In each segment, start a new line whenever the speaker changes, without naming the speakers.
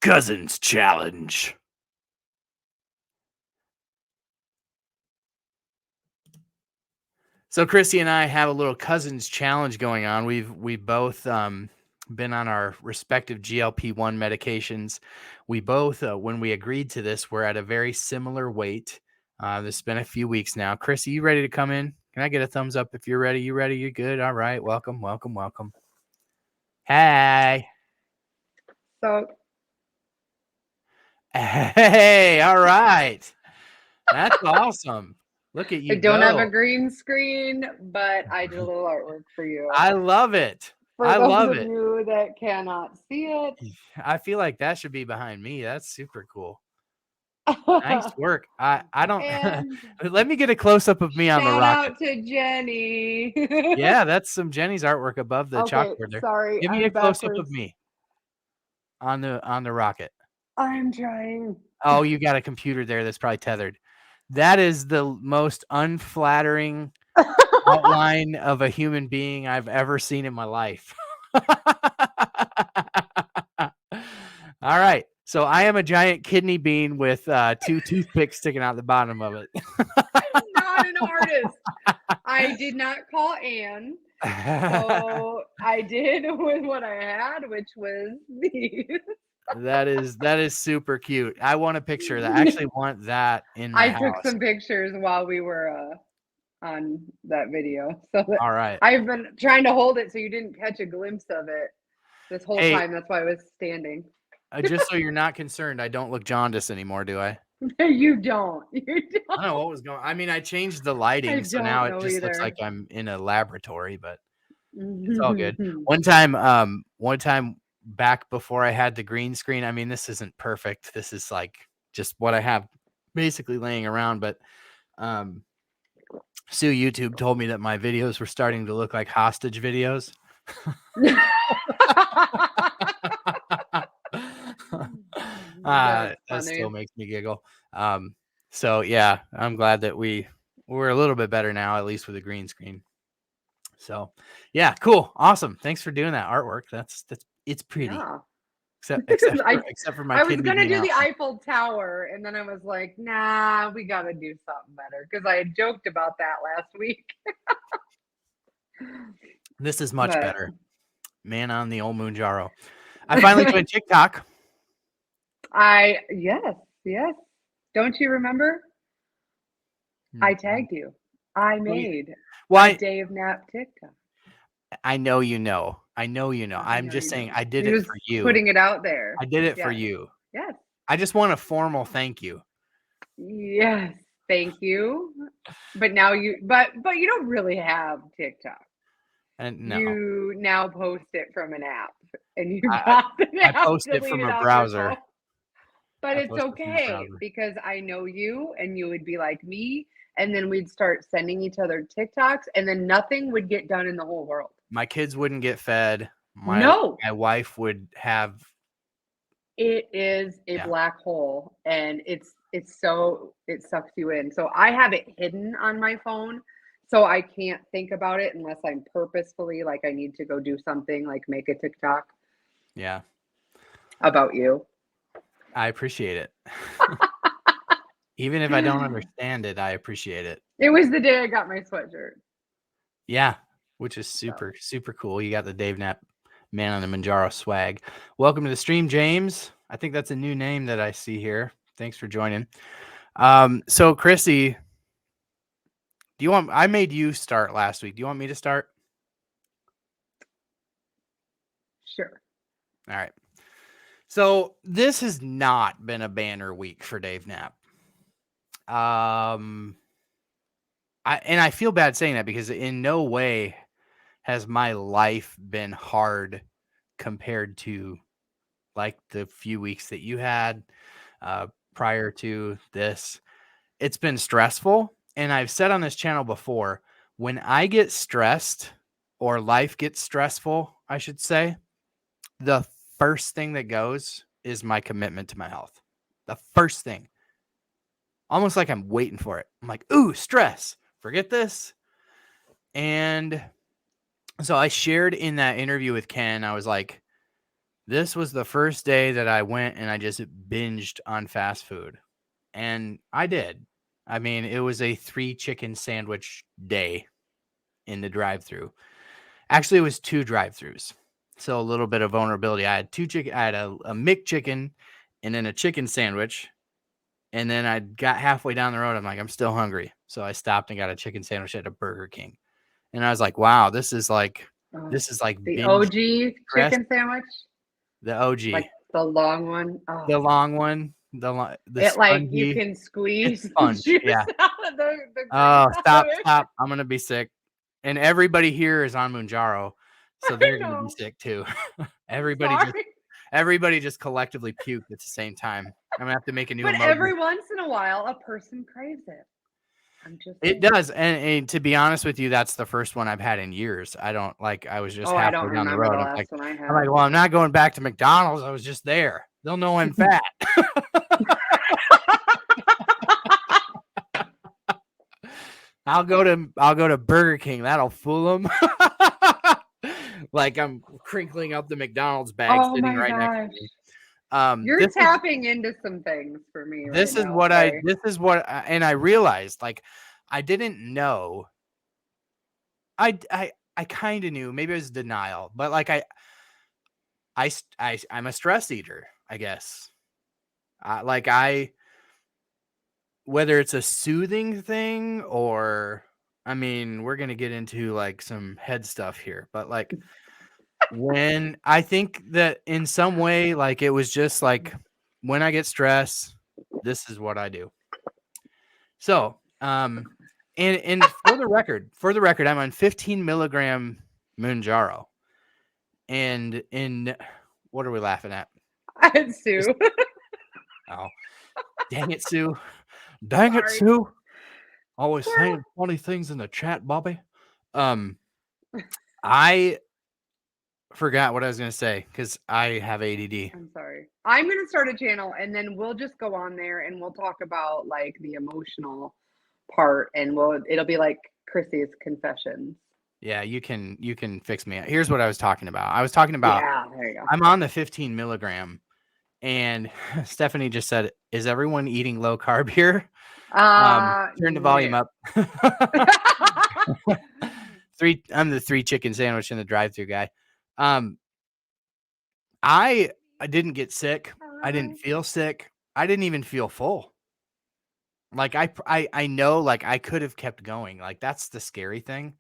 Cousins Challenge. So Krissy and I have a little cousins challenge going on. We've both been on our respective GLP-1 medications. We both, when we agreed to this, we're at a very similar weight. This has been a few weeks now. Krissy, you ready to come in? Can I get a thumbs up if you're ready? You ready? You good? All right. Welcome, welcome, welcome. Hey.
So,
Hey, all right. That's awesome. Look at you
I don't have a
go.
green screen, but I did a little artwork for you.
I love it.
For
I
those
love
of
it.
you that cannot see it.
I feel like that should be behind me. That's super cool. Nice work. I don't
And
let me get a close up of me on the
shout
rocket.
out to Jenny.
Yeah, that's some Jenny's artwork above the
Okay,
chalkboard there.
sorry,
Give me
I'm
a close up of
backwards.
me on the rocket.
I'm trying.
Oh, you got a computer there that's probably tethered. That is the most unflattering outline of a human being I've ever seen in my life. All right. So I am a giant kidney bean with 2 toothpicks sticking out the bottom of it.
I'm not an artist. I did not call Anne. So I did with what I had, which was these.
That is super cute. I want a picture of that. I actually want that in my
I
house.
took some pictures while we were on that video. So
All right.
I've been trying to hold it so you didn't catch a glimpse of it this whole time. That's why I was standing.
Just so you're not concerned, I don't look jaundiced anymore, do I?
You don't. You don't.
I don't know what was going on. I mean, I changed the lighting, so now it just looks like I'm in a laboratory, but it's all good. One time back before I had the green screen, I mean, this isn't perfect. This is like just what I have basically laying around, but Sue YouTube told me that my videos were starting to look like hostage videos. That still makes me giggle. So yeah, I'm glad that we're a little bit better now, at least with a green screen. So yeah, cool, awesome. Thanks for doing that artwork. It's pretty.
Yeah.
Except for my.
I was gonna do the Eiffel Tower, and then I was like, nah, we gotta do something better because I had joked about that last week.
This is much better. Man on the old Mounjaro. I finally joined TikTok.
Yes. Don't you remember? I tagged you. I made a Dave Knapp TikTok.
I know you know. I'm just saying I did it for you.
Putting it out there.
I did it for you.
Yes.
I just want a formal thank you.
Yes, thank you. But now but you don't really have TikTok.
And no.
You now post it from an app, and you got the app.
I post it from a browser.
But it's okay because I know you, and you would be like me, and then we'd start sending each other TikToks, and then nothing would get done in the whole world.
My kids wouldn't get fed. My wife would have.
It is a black hole, and it sucks you in. So I have it hidden on my phone, so I can't think about it unless I'm purposefully like I need to go do something like make a TikTok.
Yeah.
About you.
I appreciate it. Even if I don't understand it, I appreciate it.
It was the day I got my sweatshirt.
Yeah, which is super, super cool. You got the Dave Knapp Man on the Mounjaro swag. Welcome to the stream, James. I think that's a new name that I see here. Thanks for joining. So Krissy, I made you start last week. Do you want me to start?
Sure.
All right. So this has not been a banner week for Dave Knapp. I feel bad saying that because in no way has my life been hard compared to like the few weeks that you had prior to this. It's been stressful. And I've said on this channel before, when I get stressed or life gets stressful, I should say, the first thing that goes is my commitment to my health. The first thing. Almost like I'm waiting for it. I'm like, ooh, stress. Forget this. And so I shared in that interview with Ken, I was like, This was the first day that I went and I just binged on fast food. And I did. I mean, it was a 3 chicken sandwich day in the drive-through. Actually, it was 2 drive-throughs. So a little bit of vulnerability. I had 2 chicken. I had a McChicken and then a chicken sandwich. And then I got halfway down the road. I'm like, I'm still hungry. So I stopped and got a chicken sandwich at a Burger King. And I was like, wow,
Oh,
this is like
the
binge
OG
stress.
chicken sandwich,
The OG,
like the long one.
the
Oh,
long one, the
it like you
spongy.
can
It's
squeeze the
sponge.
juice
Yeah.
out of the grease
Oh,
out of
stop,
it.
stop. I'm gonna be sick. And everybody here is on Mounjaro, so
I
they're gonna be
know.
sick too.
I'm
Everybody just
sorry.
everybody just collectively puked at the same time. I'm gonna have to make a new
But
emoji.
every once in a while, a person craves it. I'm just
It
saying.
does, and to be honest with you, that's the first one I've had in years. I don't like I was just
Oh, I don't
halfway down the
remember the
road.
last one I
I'm
had.
like, "Well, I'm not going back to McDonald's. I was just there. They'll know I'm fat." I'll go to Burger King. That'll fool them. Like I'm crinkling up the McDonald's bag
Oh
sitting
my
right next to
gosh.
me.
You're tapping into some things for me right now, Trey.
And I realized like I didn't know. I kind of knew. Maybe it was denial, but like I'm a stress eater, I guess. Like whether it's a soothing thing or I mean, we're gonna get into like some head stuff here, but like when I think that in some way, like it was just like when I get stressed, this is what I do. So, and for the record, I'm on 15 milligram Mounjaro, and in what are we laughing at? Just
Sue.
oh, dang it, Sue! Dang it,
Sorry.
Sue! Always
Squirrel.
saying funny things in the chat, Bobby. Um, I forgot what I was gonna say because I have ADD.
I'm sorry. I'm gonna start a channel and then we'll just go on there and we'll talk about like the emotional part and it'll be like Krissy's confessions.
Yeah, you can fix me. Here's what I was talking about. I was talking about
Yeah, there you go.
I'm on the 15 milligram, and Stephanie just said, "Is everyone eating low carb here?" Turn the volume
No.
up. I'm the 3 chicken sandwich in the drive-through guy. Um, I didn't get sick. I didn't feel sick. I didn't even feel full. Like I know like I could have kept going. Like that's the scary thing.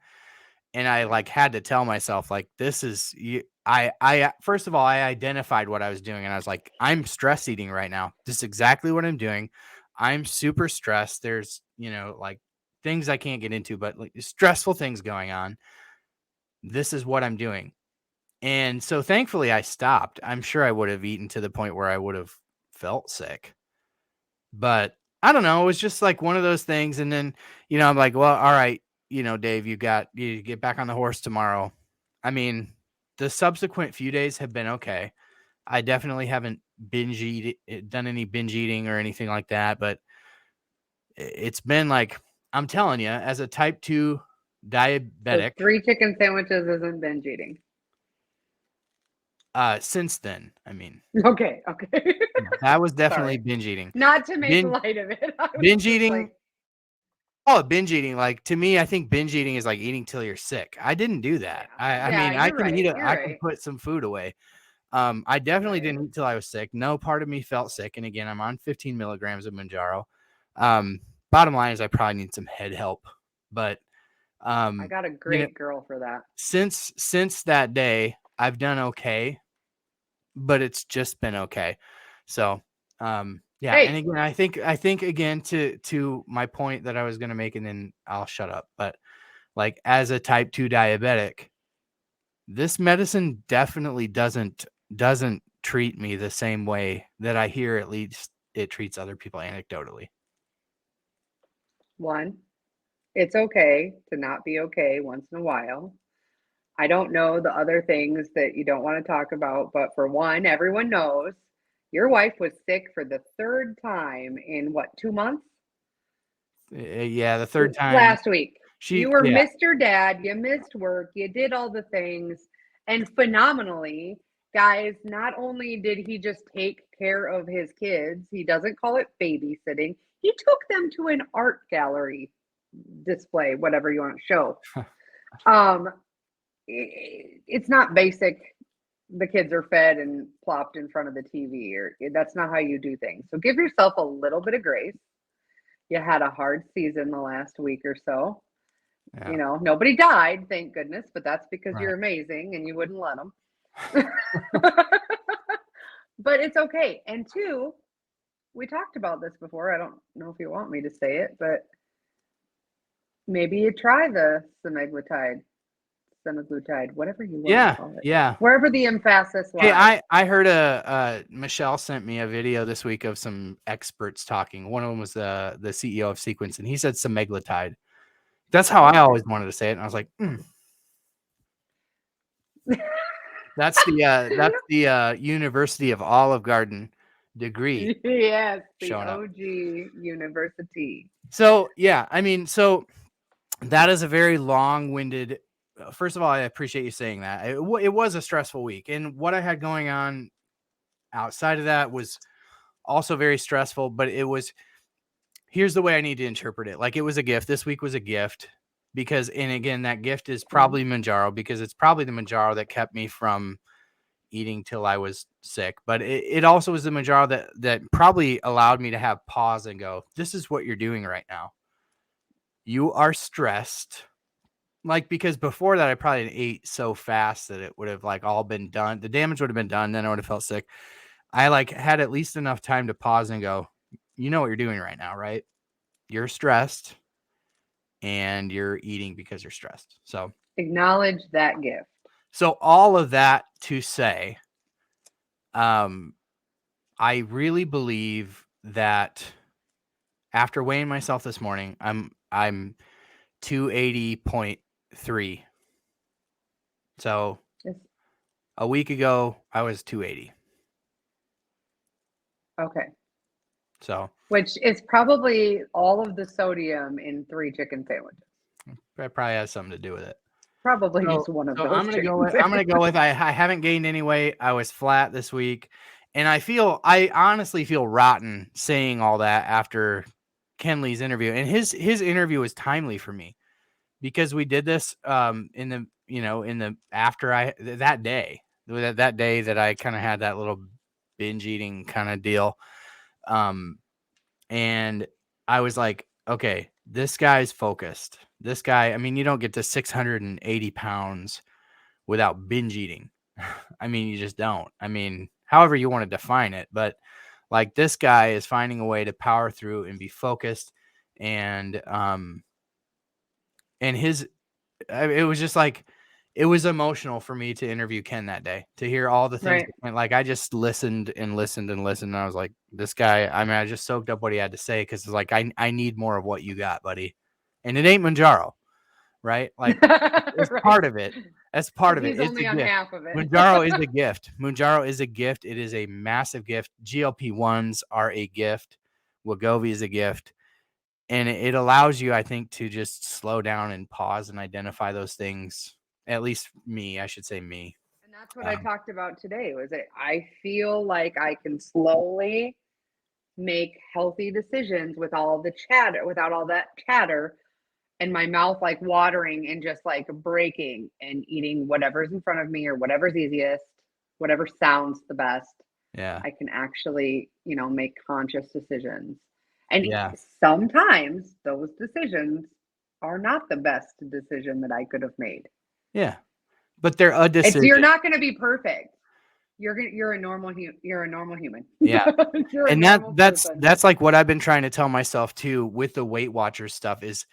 And I like had to tell myself like this is you I first of all I identified what I was doing and I was like I'm stress eating right now. This is exactly what I'm doing. I'm super stressed. There's, like things I can't get into but like stressful things going on. This is what I'm doing. And so thankfully I stopped. I'm sure I would have eaten to the point where I would have felt sick. But I don't know, it was just like one of those things and then, I'm like, "Well, all right, Dave, you get back on the horse tomorrow." I mean, the subsequent few days have been okay. I definitely haven't done any binge eating or anything like that, but it's been like I'm telling you, as a type 2
So
diabetic,
3 chicken sandwiches isn't binge eating.
since then, I mean,
Okay.
that was definitely
Sorry.
binge eating.
Not to make
Bin
light of it. I was
binge
just
eating
like,
binge eating, like, to me, I think binge eating is like eating till you're sick. I didn't do that.
yeah.
I
Yeah,
mean, I
you're
can
right.
eat it
You're
I can
right.
put some food away. I definitely
Right.
didn't eat till I was sick. No part of me felt sick, and again, I'm on 15 milligrams of Mounjaro. Bottom line is I probably need some head help, but,
I
um,
got a great girl for that.
since that day, I've done okay, but it's just been okay. So, yeah, and
Hey,
again, I think again to my point that I was gonna make, and then I'll shut up, but like as a type 2 diabetic, this medicine definitely doesn't treat me the same way that I hear at least it treats other people anecdotally.
one, it's okay to not be okay once in a while. I don't know the other things that you don't want to talk about, but for one, everyone knows your wife was sick for the third time in what, 2 months?
Yeah, the third time
Last week. You were
yeah.
Mr. Dad, you missed work, you did all the things, and phenomenally. Guys, not only did he just take care of his kids, he doesn't call it babysitting. He took them to an art gallery display, whatever you want to show. Um, it's not basic. The kids are fed and plopped in front of the TV, or that's not how you do things. So give yourself a little bit of grace. You had a hard season the last week or so.
Yeah.
You know, nobody died, thank goodness, but that's because
Right.
you're amazing and you wouldn't let them. But it's okay. And two, we talked about this before. I don't know if you want me to say it, but maybe you try the semaglutide, whatever you want to
Yeah.
call it,
Yeah.
wherever the emphasis
Hey,
lies.
I heard Michelle sent me a video this week of some experts talking. One of them was the CEO of Sequence, and he said semaglutide. That's how I
Okay.
always wanted to say it, and I was like, that's the University of Olive Garden degree
Yes, the
showing up.
OG university.
So yeah, I mean, so that is a very long-winded. First of all, I appreciate you saying that. It was a stressful week, and what I had going on outside of that was also very stressful. But it was, here's the way I need to interpret it. Like, it was a gift. This week was a gift because, and again, that gift is probably Mounjaro, because it's probably the Mounjaro that kept me from eating till I was sick. But it also was the Mounjaro that probably allowed me to have pause and go, this is what you're doing right now. You are stressed. Like, because before that, I probably ate so fast that it would have like all been done. The damage would have been done. Then I would have felt sick. I like had at least enough time to pause and go, you know what you're doing right now, right? You're stressed and you're eating because you're stressed. So
Acknowledge that gift.
So all of that to say, I really believe that after weighing myself this morning, I'm 280.3. So a week ago, I was 280.
Okay.
So
Which is probably all of the sodium in 3 chicken sandwiches.
that probably has something to do with it.
Probably just one of
So
those chicken sandwiches.
I'm gonna go with I haven't gained any weight. I was flat this week, and I honestly feel rotten saying all that after Kenley's interview. And his interview was timely for me because we did this in the after that day that I kind of had that little binge eating kind of deal. And I was like, okay, this guy's focused. This guy, I mean, you don't get to 680 pounds without binge eating. I mean, you just don't. I mean, however you want to define it, but like, this guy is finding a way to power through and be focused. And it was just like, it was emotional for me to interview Ken that day, to hear all the things.
Right.
Like, I just listened and listened and listened. And I was like, this guy, I mean, I just soaked up what he had to say. Cause it's like, I need more of what you got, buddy. And it ain't Mounjaro, right? Like, it's
Right.
part of it. That's part of it.
He's
It's a
only on
gift.
half of it.
Mounjaro is a gift. Mounjaro is a gift. It is a massive gift. GLP-1s are a gift. Wegovy is a gift. And it allows you, I think, to just slow down and pause and identify those things. At least me, I should say me.
And that's what I talked about today, was that I feel like I can slowly make healthy decisions with all the chatter, without all that chatter, and my mouth like watering and just like breaking and eating whatever's in front of me or whatever's easiest, whatever sounds the best.
Yeah.
I can actually, make conscious decisions. And
Yeah.
sometimes those decisions are not the best decision that I could have made.
Yeah. But they're a decision.
You're not going to be perfect. You're a normal human.
Yeah.
You're
And
a normal person.
that's like what I've been trying to tell myself too with the Weight Watchers stuff is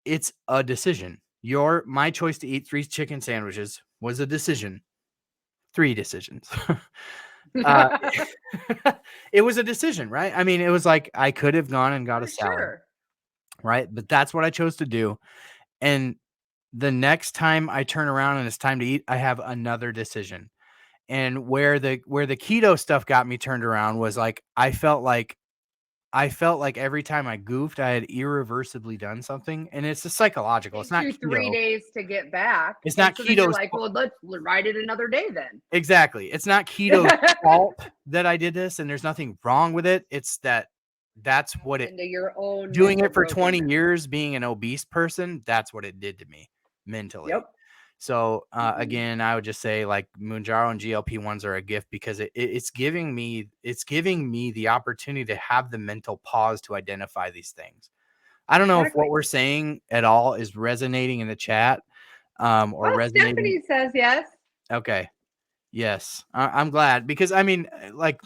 it's a decision. My choice to eat 3 chicken sandwiches was a decision. 3 decisions. It was a decision, right? I mean, it was like I could have gone and got a salad,
Sure.
right? But that's what I chose to do. And the next time I turn around and it's time to eat, I have another decision. And where the keto stuff got me turned around was like I felt like I felt like every time I goofed, I had irreversibly done something, and it's a psychological. It's
Takes
not
you 3
keto.
days to get back,
It's
and
not
so then you're
keto's
like,
fault.
"Well, let's ride it another day then."
Exactly. It's not keto's fault that I did this, and there's nothing wrong with it. It's that's what
Tapped
it
into your own
doing
mental
it for 20
brokenness.
years, being an obese person, that's what it did to me mentally.
Yep.
So,
Mhm.
again, I would just say like Mounjaro and GLP-1s are a gift because it's giving me the opportunity to have the mental pause to identify these things. I don't know if what
Exactly.
we're saying at all is resonating in the chat, or
Well,
resonating.
Stephanie says yes.
Okay. Yes. I'm glad because I mean, like,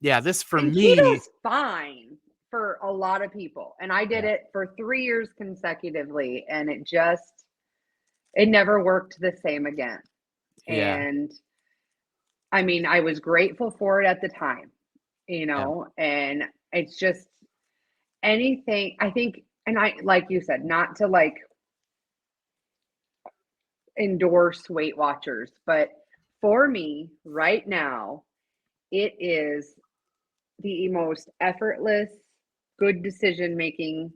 yeah, this for
And
me.
keto's fine for a lot of people. And I did
Yeah.
it for 3 years consecutively, and it never worked the same again.
Yeah.
And I mean, I was grateful for it at the time,
Yeah.
and it's just anything I think, and I, like you said, not to like endorse Weight Watchers, but for me right now, it is the most effortless, good decision making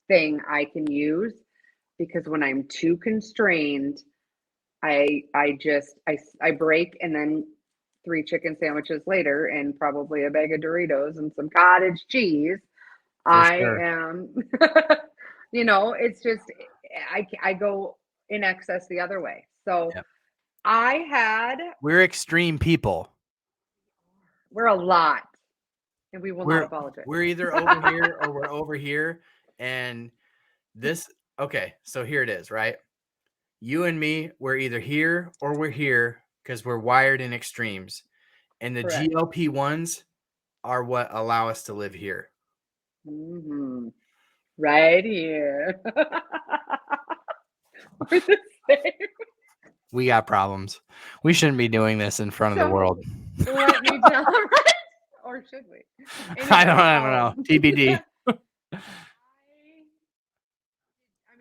thing I can use, because when I'm too constrained, I break, and then 3 chicken sandwiches later and probably a bag of Doritos and some cottage cheese,
For
I
sure.
am it's just I go in excess the other way. So
Yeah.
I had
We're extreme people.
we're a lot, and we will not
We're
apologize.
we're either over here or we're over here. And this, okay, so here it is, right? You and me, we're either here or we're here because we're wired in extremes. And the
Correct.
GLP-1s are what allow us to live here.
Mhm. Right here. We're the same.
We got problems. We shouldn't be doing this in front of the
So
world.
let me tell right? Or should we? Anyway,
I don't know. TBD.
I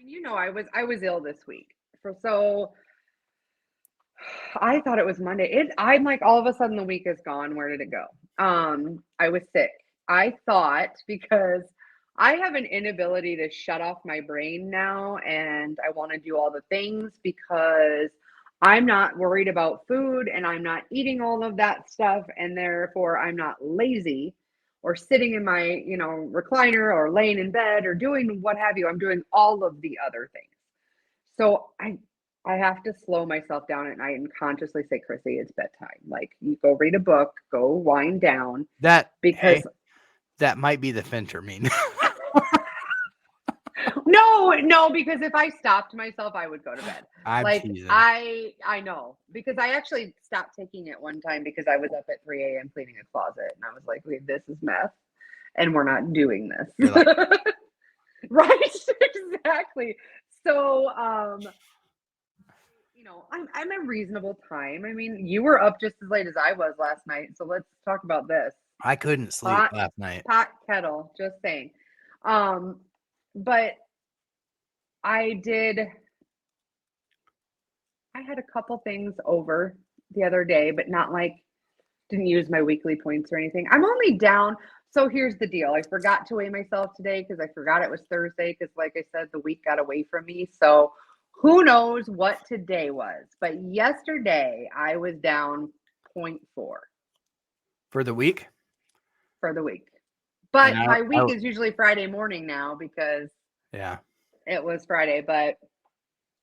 mean, I was ill this week. So I thought it was Monday. I'm like, all of a sudden the week is gone. Where did it go? I was sick. I thought, because I have an inability to shut off my brain now, and I want to do all the things because I'm not worried about food and I'm not eating all of that stuff, and therefore I'm not lazy or sitting in my, recliner or laying in bed or doing what have you. I'm doing all of the other things. So I have to slow myself down at night and consciously say, Krissy, it's bedtime. Like, you go read a book, go wind down,
Hey,
because
that might be the phentermine.
no, because if I stopped myself, I would go to bed.
I'm
Like,
teasing.
I know, because I actually stopped taking it one time because I was up at 3 a.m. cleaning a closet, and I was like, wait, this is meth, and we're not doing
You're
this.
like,
Right? Exactly. So, I'm a reasonable time. I mean, you were up just as late as I was last night, so let's talk about this.
I couldn't sleep
Hot
last night.
pot kettle, just saying. Um, but I did I had a couple things over the other day, but not like, didn't use my weekly points or anything. I'm only down. So here's the deal. I forgot to weigh myself today because I forgot it was Thursday because, like I said, the week got away from me. So who knows what today was. But yesterday I was down zero point 0.4
For the week.
for the week.
And
But my week is usually Friday morning now because
yeah.
it was Friday. But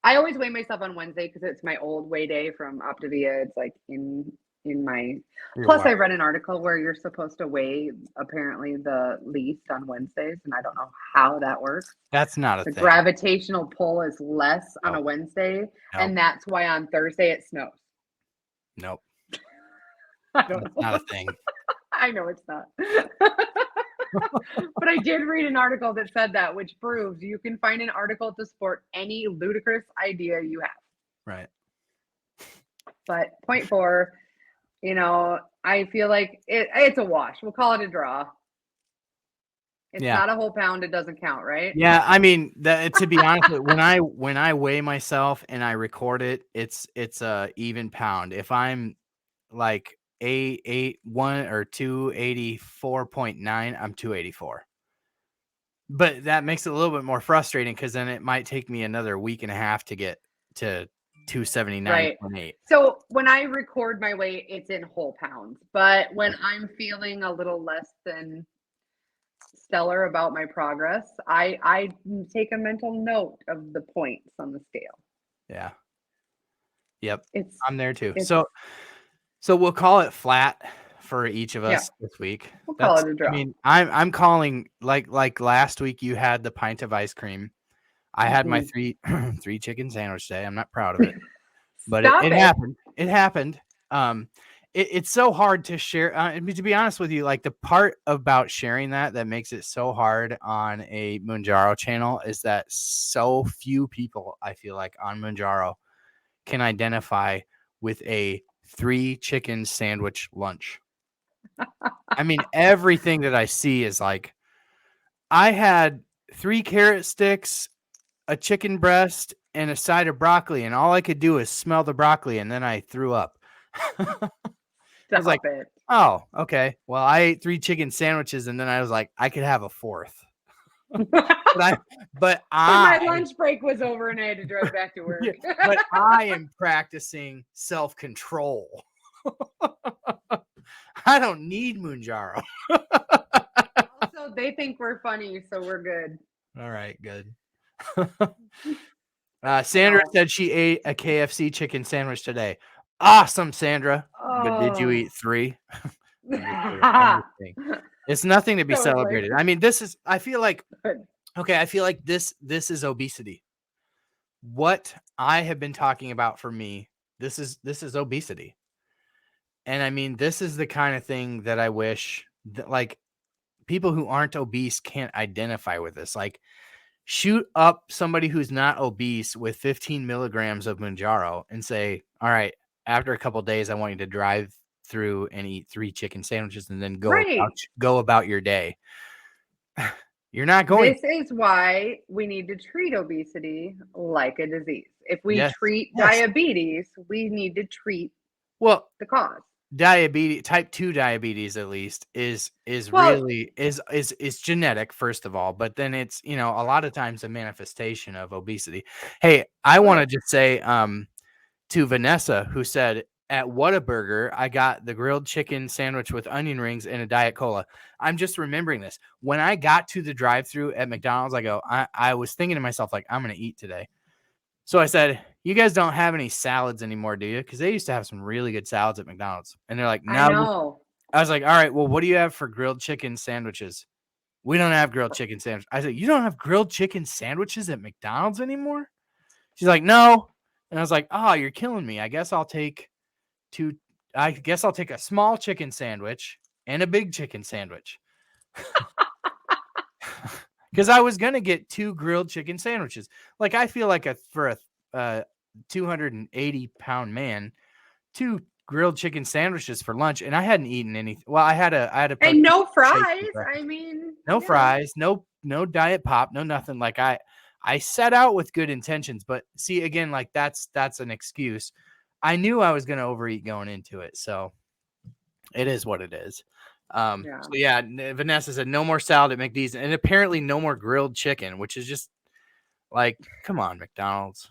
I always weigh myself on Wednesday because it's my old weigh day from Optavia. It's like in my.
You're
Plus, I
wired.
read an article where you're supposed to weigh apparently the least on Wednesdays, and I don't know how that works.
That's not a
The
thing.
gravitational pull is less on a
Nope.
Wednesday,
Nope.
and that's why on Thursday it snows.
Nope.
I don't
That's
know.
not a thing.
I know it's not. But I did read an article that said that, which proves you can find an article to support any ludicrous idea you have.
Right.
But point four, I feel like it's a wash. We'll call it a draw. It's
Yeah.
not a whole pound. It doesn't count, right?
Yeah. I mean, to be honest, when I weigh myself and I record it, it's a even pound. If I'm like 1 or 284.9. I'm 284. But that makes it a little bit more frustrating because then it might take me another week and a half to get to
Right.
279.8.
So when I record my weight, it's in whole pounds. But when I'm feeling a little less than stellar about my progress, I take a mental note of the points on the scale.
Yeah. Yep.
It's
I'm there too.
it's
So we'll call it flat for each of
yeah,
us this week.
we'll call it a
I
draw.
mean, I'm calling like last week you had the pint of ice cream. I had my
Mhm.
3 chicken sandwich today. I'm not proud of it, but
Stop
it
it.
happened. It happened. It's so hard to share. I mean, to be honest with you, like the part about sharing that makes it so hard on a Mounjaro channel is that so few people, I feel like, on Mounjaro can identify with a 3 chicken sandwich lunch. I mean, everything that I see is like, I had 3 carrot sticks, a chicken breast, and a side of broccoli, and all I could do is smell the broccoli, and then I threw up. I was like,
Stop it.
"Oh, okay. Well, I ate 3 chicken sandwiches, and then I was like, I could have a 4th." But but
But my
I
lunch break was over and I had to drive back to work.
yeah, but I am practicing self-control. I don't need Mounjaro.
Also, they think we're funny, so we're good.
All right, good. Sandra
No.
said she ate a KFC chicken sandwich today. Awesome, Sandra. But did you
Oh.
eat 3? I'm just kidding. I'm just kidding. It's nothing to be
Totally.
celebrated. I mean, I feel like this is obesity. What I have been talking about for me, this is obesity. And I mean, this is the kind of thing that I wish that like people who aren't obese can't identify with this. Like, shoot up somebody who's not obese with 15 milligrams of Mounjaro and say, all right, after a couple of days, I want you to drive through and eat 3 chicken sandwiches and then
Right.
go about your day. You're not going.
This is why we need to treat obesity like a disease. If we
Yes.
treat
Yes.
diabetes, we need to treat
Well,
the cause.
type 2 diabetes at least is
Well,
really is genetic, first of all, but then it's, a lot of times a manifestation of obesity. Hey, I want to
right.
just say to Vanessa, who said, at Whataburger, I got the grilled chicken sandwich with onion rings and a Diet Cola. I'm just remembering this. When I got to the drive-thru at McDonald's, I was thinking to myself, like, I'm going to eat today. So I said, you guys don't have any salads anymore, do you? Because they used to have some really good salads at McDonald's. And they're like,
I
no.
know.
I was like, all right, well, what do you have for grilled chicken sandwiches? We don't have grilled chicken sandwiches. I said, you don't have grilled chicken sandwiches at McDonald's anymore? She's like, no. And I was like, oh, you're killing me. I guess I'll take a small chicken sandwich and a big chicken sandwich. Because I was going to get 2 grilled chicken sandwiches. Like, I feel like for a 280-pound man, 2 grilled chicken sandwiches for lunch, and I hadn't eaten anything. Well, I had a
And
protein
no
shake
fries.
for breakfast.
I mean,
No fries, no diet pop, no nothing. Like, I set out with good intentions, but see, again, like that's an excuse. I knew I was going to overeat going into it, so it is what it is.
Yeah.
So yeah, Vanessa said no more salad at McD's, and apparently no more grilled chicken, which is just like, come on, McDonald's.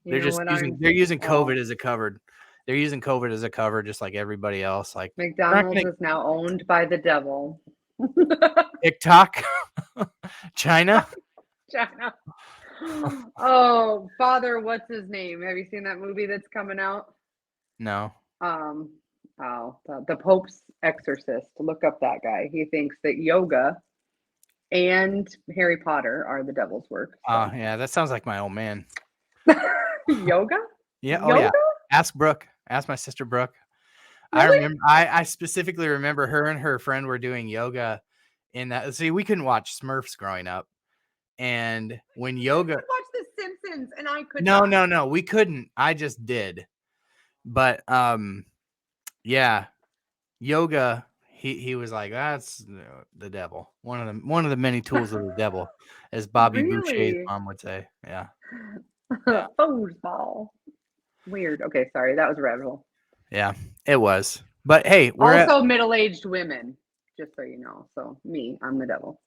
You know what
They're using
well,
COVID as a cover. They're using COVID as a cover, just like everybody else. Like, we're not
McDonald's
going
is now owned by the devil.
to TikTok, China.
China. Oh, Father, what's his name? Have you seen that movie that's coming out?
No.
Um, the Pope's exorcist. Look up that guy. He thinks that yoga and Harry Potter are the devil's work.
Oh
So.
yeah, that sounds like my old man.
Yoga?
Yeah. Oh yeah.
Yoga?
Ask Brooke. Ask my sister Brooke. I
Really?
remember. I specifically remember her and her friend were doing yoga. In that, see, we couldn't watch Smurfs growing up, and when
I
yoga,
could watch The Simpsons and I could
no,
not.
no, no, we couldn't. I just did, but yeah, yoga. He was like, that's the devil. One of the many tools of the devil, as Bobby Boucher's
Really?
mom would say. Yeah, yeah,
Foosball. Weird. Okay, sorry. That was a rabbit hole.
yeah. It was. But hey, we're at
Also middle-aged women, just so you know. So me, I'm the devil.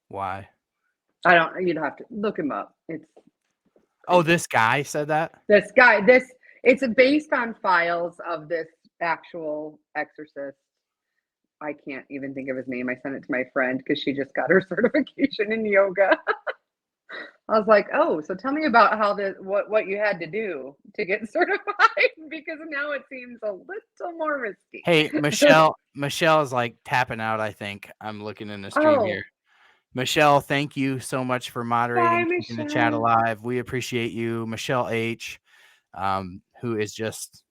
why?
I don't you'd have to look him up. It's
Oh,
crazy.
this guy said that?
This guy, this it's based on files of this actual exorcist. I can't even think of his name. I sent it to my friend because she just got her certification in yoga. I was like, "Oh, so tell me about how what you had to do to get certified because now it seems a little more risky."
Hey, Michelle is like tapping out, I think. I'm looking in the stream
Oh,
here. Michelle, thank you so much for
bye,
moderating, keeping the chat
Michelle.
alive. We appreciate you. Michelle H, who is just,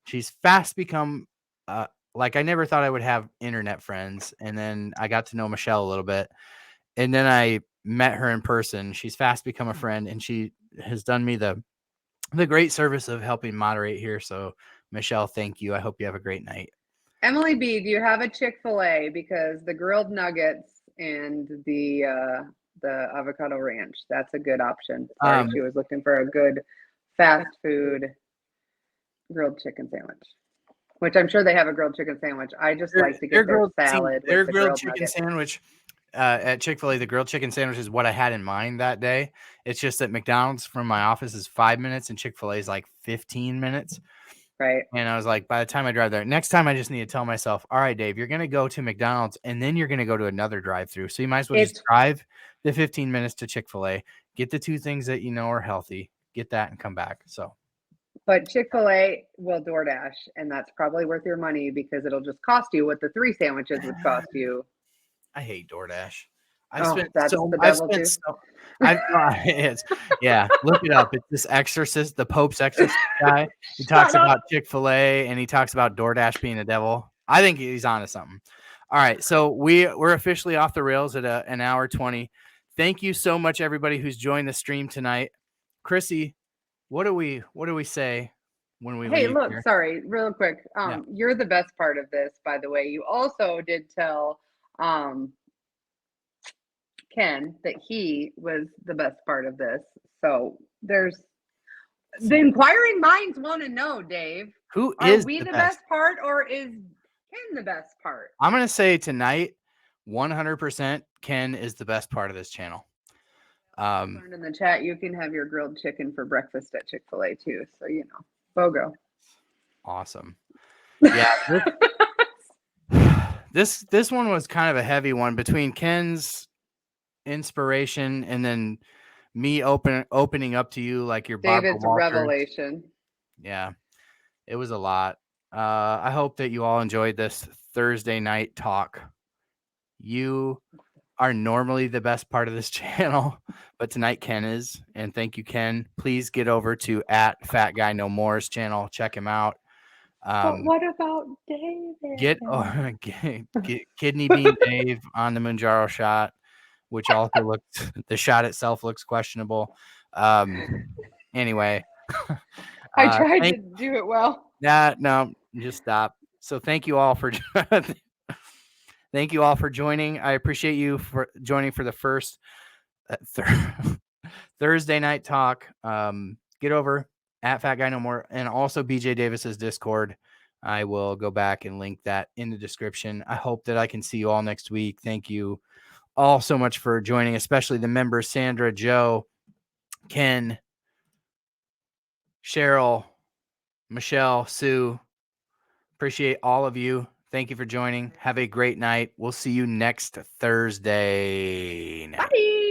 she's fast become, like, I never thought I would have internet friends. And then I got to know Michelle a little bit. And then I met her in person. She's fast become a friend, and she has done me the great service of helping moderate here. So, Michelle, thank you. I hope you have a great night.
Emily B, do you have a Chick-fil-A? Because the grilled nuggets and the avocado ranch, that's a good option. Sorry, she was looking for a good fast food grilled chicken sandwich, which I'm sure they have a grilled chicken sandwich. I just like to get their salad with
Their
the
grilled
grilled
chicken
nuggets.
sandwich at Chick-fil-A, the grilled chicken sandwich is what I had in mind that day. It's just that McDonald's from my office is 5 minutes and Chick-fil-A is like 15 minutes.
Right.
And I was like, by the time I drive there, next time I just need to tell myself, all right, Dave, you're going to go to McDonald's and then you're going to go to another drive-through. So you might as well just
It's
drive the 15 minutes to Chick-fil-A, get the 2 things that you know are healthy, get that and come back. So
but Chick-fil-A will DoorDash, and that's probably worth your money because it'll just cost you what the 3 sandwiches would cost you.
I hate DoorDash.
Oh, that's the
I've
devil
spent
too.
so I've it's yeah, look it up. It's this exorcist, the Pope's exorcist guy. He talks
Shut up.
about Chick-fil-A and he talks about DoorDash being a devil. I think he's onto something. All right, so we're officially off the rails at an hour 20. Thank you so much, everybody who's joined the stream tonight. Krissy, what do we say when we
Hey,
leave
look,
here?
sorry, real quick.
Yeah.
You're the best part of this, by the way. You also did tell um Ken that he was the best part of this. So there's the inquiring minds want to know, Dave.
Who
Are
is
we
the
the
best?
best part or is Ken the best part?
I'm going to say tonight, 100% Ken is the best part of this channel.
Learned in the chat you can have your grilled chicken for breakfast at Chick-fil-A too. So you know, BOGO.
Awesome. Yeah. This one was kind of a heavy one between Ken's inspiration and then me opening up to you like your Barbara
David's
Walters.
revelation.
Yeah, it was a lot. I hope that you all enjoyed this Thursday night talk. You are normally the best part of this channel, but tonight Ken is, and thank you, Ken. Please get over to @FatGuyNoMore's channel. Check him out.
But what about David?
Get Kidney Bean Dave on the Mounjaro shot, which also looks the shot itself looks questionable. Anyway,
I tried to do it well.
no, just stop. So thank you all for thank you all for joining. I appreciate you for joining for the first Thursday night talk. Get over @FatGuyNoMore and also BJ Davis's Discord. I will go back and link that in the description. I hope that I can see you all next week. Thank you all so much for joining, especially the members, Sandra, Joe, Ken, Cheryl, Michelle, Sue. Appreciate all of you. Thank you for joining. Have a great night. We'll see you next Thursday night.
Bye.